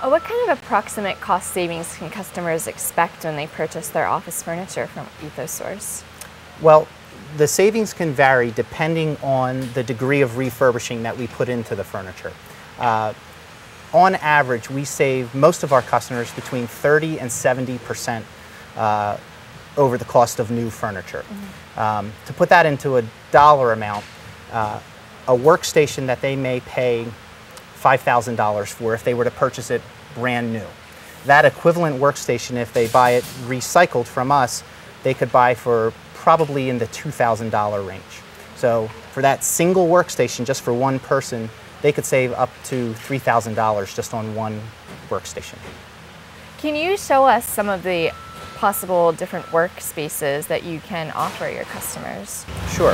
What kind of approximate cost savings can customers expect when they purchase their office furniture from Ethosource? Well, the savings can vary depending on the degree of refurbishing that we put into the furniture. On average, we save most of our customers between 30 and 70% over the cost of new furniture. To put that into a dollar amount, a workstation that they may pay $5,000 for if they were to purchase it brand new. That equivalent workstation, if they buy it recycled from us, they could buy for probably in the $2,000 range. So for that single workstation, just for one person, they could save up to $3,000 just on one workstation. Can you show us some of the possible different workspaces that you can offer your customers? Sure.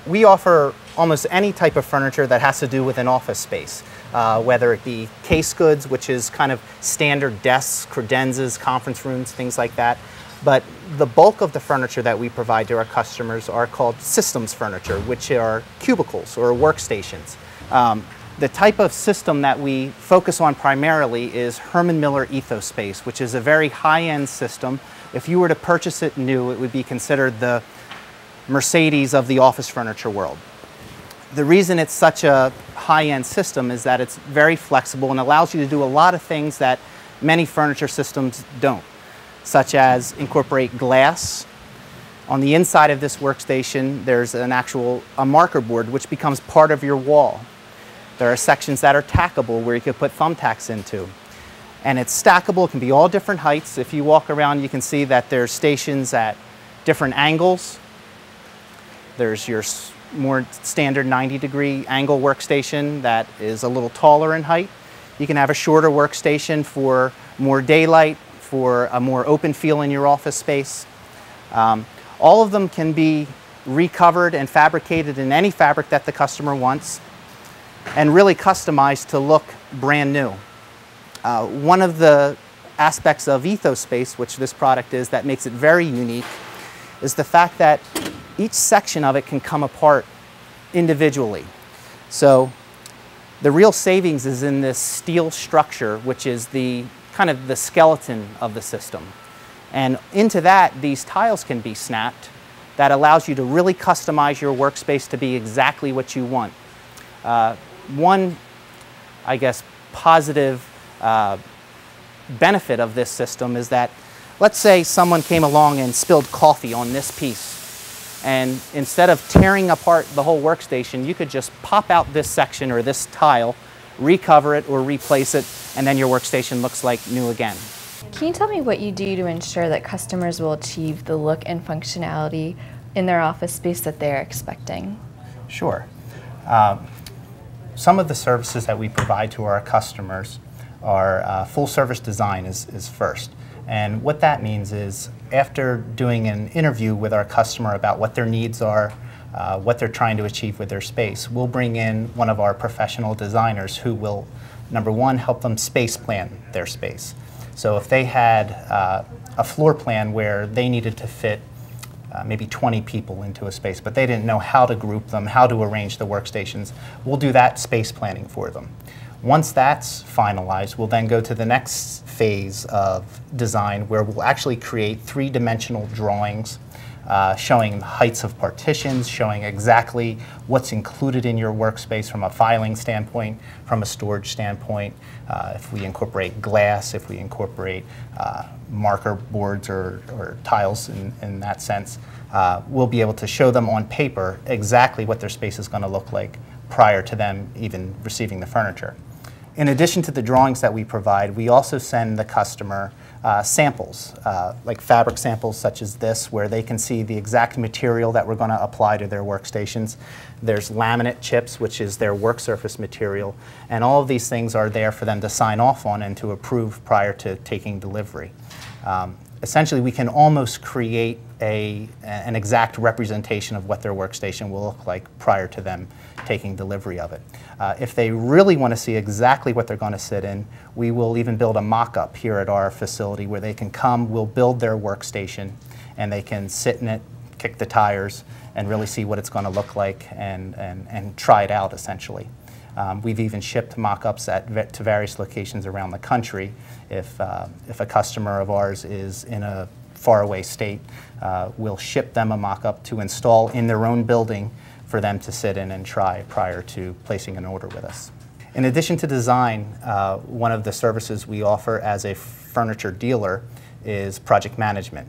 We offer almost any type of furniture that has to do with an office space, whether it be case goods, which is kind of standard desks, credenzas, conference rooms, things like that. But the bulk of the furniture that we provide to our customers are called systems furniture, which are cubicles or workstations. The type of system that we focus on primarily is Herman Miller Ethosource, which is a very high-end system. If you were to purchase it new, it would be considered the Mercedes of the office furniture world. The reason it's such a high-end system is that it's very flexible and allows you to do a lot of things that many furniture systems don't, such as incorporate glass. On the inside of this workstation, there's a marker board which becomes part of your wall. There are sections that are tackable where you could put thumbtacks into. And it's stackable, it can be all different heights. If you walk around, you can see that there's stations at different angles. There's your more standard 90-degree angle workstation that is a little taller in height. You can have a shorter workstation for more daylight, for a more open feel in your office space. All of them can be recovered and fabricated in any fabric that the customer wants and really customized to look brand new. One of the aspects of Ethosource, which this product is, that makes it very unique, is the fact that each section of it can come apart individually. So the real savings is in this steel structure, which is the kind of the skeleton of the system. And into that, these tiles can be snapped. That allows you to really customize your workspace to be exactly what you want. One, I guess, positive benefit of this system is that, let's say someone came along and spilled coffee on this piece. And instead of tearing apart the whole workstation, you could just pop out this section or this tile, recover it or replace it, and then your workstation looks like new again. Can you tell me what you do to ensure that customers will achieve the look and functionality in their office space that they're expecting? Sure. Some of the services that we provide to our customers are full service design is first. And what that means is, after doing an interview with our customer about what their needs are, what they're trying to achieve with their space, we'll bring in one of our professional designers who will, number one, help them space plan their space. So if they had a floor plan where they needed to fit maybe 20 people into a space, but they didn't know how to group them, how to arrange the workstations, we'll do that space planning for them. Once that's finalized, we'll then go to the next phase of design where we'll actually create three-dimensional drawings showing heights of partitions, showing exactly what's included in your workspace from a filing standpoint, from a storage standpoint, if we incorporate glass, if we incorporate marker boards or tiles in that sense. We'll be able to show them on paper exactly what their space is going to look like prior to them even receiving the furniture. In addition to the drawings that we provide, we also send the customer samples, like fabric samples such as this, where they can see the exact material that we're going to apply to their workstations. There's laminate chips, which is their work surface material, and all of these things are there for them to sign off on and to approve prior to taking delivery. Essentially, we can almost create an exact representation of what their workstation will look like prior to them taking delivery of it. If they really want to see exactly what they're going to sit in, we will even build a mock-up here at our facility where they can come, we'll build their workstation, and they can sit in it, kick the tires, and really see what it's going to look like and try it out, essentially. We've even shipped mock-ups to various locations around the country. If a customer of ours is in a faraway state, we'll ship them a mock-up to install in their own building for them to sit in and try prior to placing an order with us. In addition to design, one of the services we offer as a furniture dealer is project management.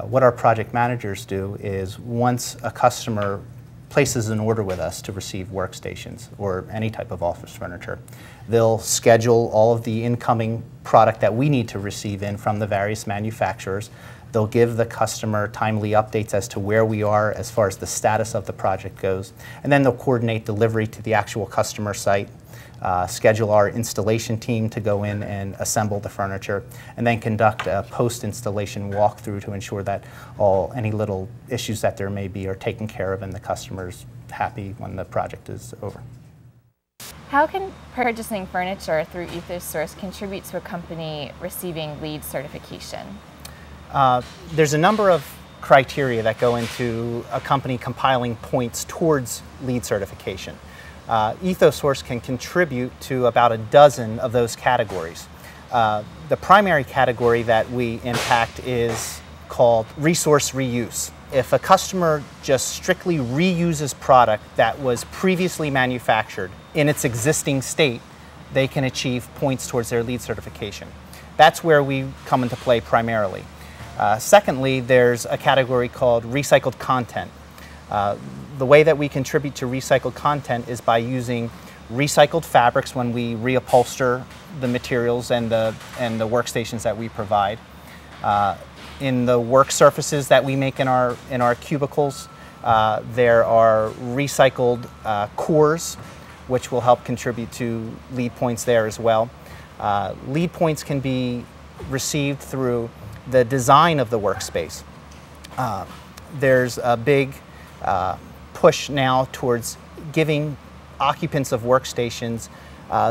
What our project managers do is once a customer places an order with us to receive workstations or any type of office furniture, they'll schedule all of the incoming product that we need to receive in from the various manufacturers. They'll give the customer timely updates as to where we are as far as the status of the project goes, and then they'll coordinate delivery to the actual customer site, schedule our installation team to go in and assemble the furniture, and then conduct a post-installation walkthrough to ensure that any little issues that there may be are taken care of and the customer's happy when the project is over. How can purchasing furniture through Ethosource contribute to a company receiving LEED certification? There's a number of criteria that go into a company compiling points towards LEED certification. Ethosource can contribute to about a dozen of those categories. The primary category that we impact is called resource reuse. If a customer just strictly reuses product that was previously manufactured in its existing state, they can achieve points towards their LEED certification. That's where we come into play primarily. Secondly, there's a category called recycled content. The way that we contribute to recycled content is by using recycled fabrics when we reupholster the materials and the workstations that we provide. In the work surfaces that we make in our cubicles, there are recycled cores, which will help contribute to LEED points there as well. LEED points can be received through the design of the workspace. There's a big push now towards giving occupants of workstations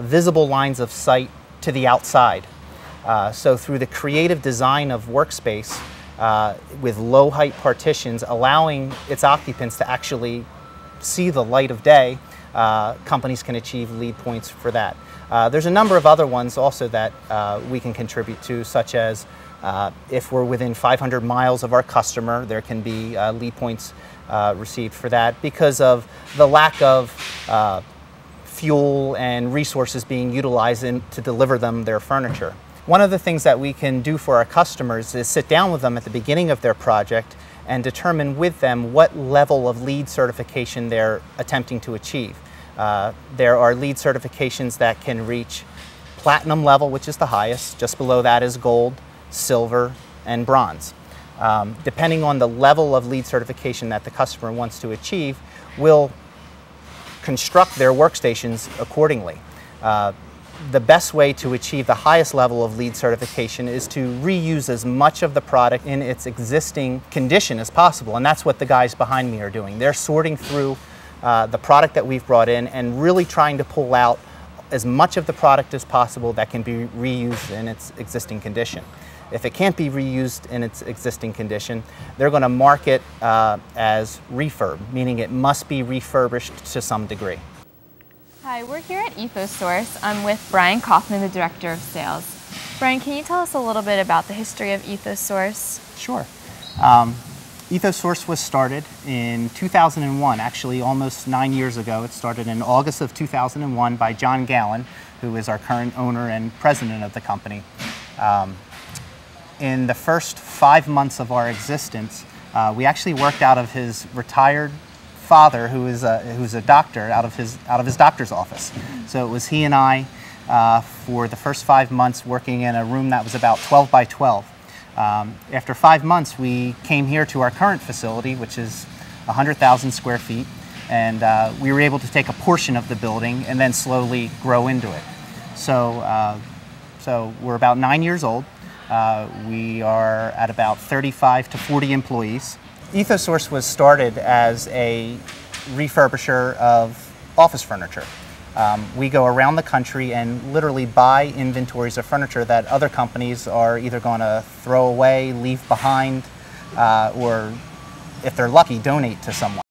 visible lines of sight to the outside. So through the creative design of workspace with low height partitions, allowing its occupants to actually see the light of day, companies can achieve LEED points for that. There's a number of other ones also that we can contribute to, such as if we're within 500 miles of our customer, there can be LEED points received for that because of the lack of fuel and resources being utilized to deliver them their furniture. One of the things that we can do for our customers is sit down with them at the beginning of their project and determine with them what level of LEED certification they're attempting to achieve. There are LEED certifications that can reach platinum level, which is the highest. Just below that is gold, silver, and bronze. Depending on the level of LEED certification that the customer wants to achieve, we'll construct their workstations accordingly. The best way to achieve the highest level of LEED certification is to reuse as much of the product in its existing condition as possible, and that's what the guys behind me are doing. They're sorting through the product that we've brought in and really trying to pull out as much of the product as possible that can be reused in its existing condition. If it can't be reused in its existing condition, they're going to mark it as refurb, meaning it must be refurbished to some degree. Hi, we're here at Ethosource. I'm with Brian Kaufman, the Director of Sales. Brian, can you tell us a little bit about the history of Ethosource? Sure. Ethosource was started in 2001, actually almost 9 years ago. It started in August of 2001 by John Gallen, who is our current owner and president of the company. In the first 5 months of our existence, we actually worked out of his retired father, who's a doctor, out of his doctor's office. So it was he and I for the first 5 months working in a room that was about 12 by 12. After 5 months, we came here to our current facility, which is 100,000 square feet, and we were able to take a portion of the building and then slowly grow into it. So we're about 9 years old. We are at about 35 to 40 employees. Ethosource was started as a refurbisher of office furniture. We go around the country and literally buy inventories of furniture that other companies are either going to throw away, leave behind, or if they're lucky, donate to someone.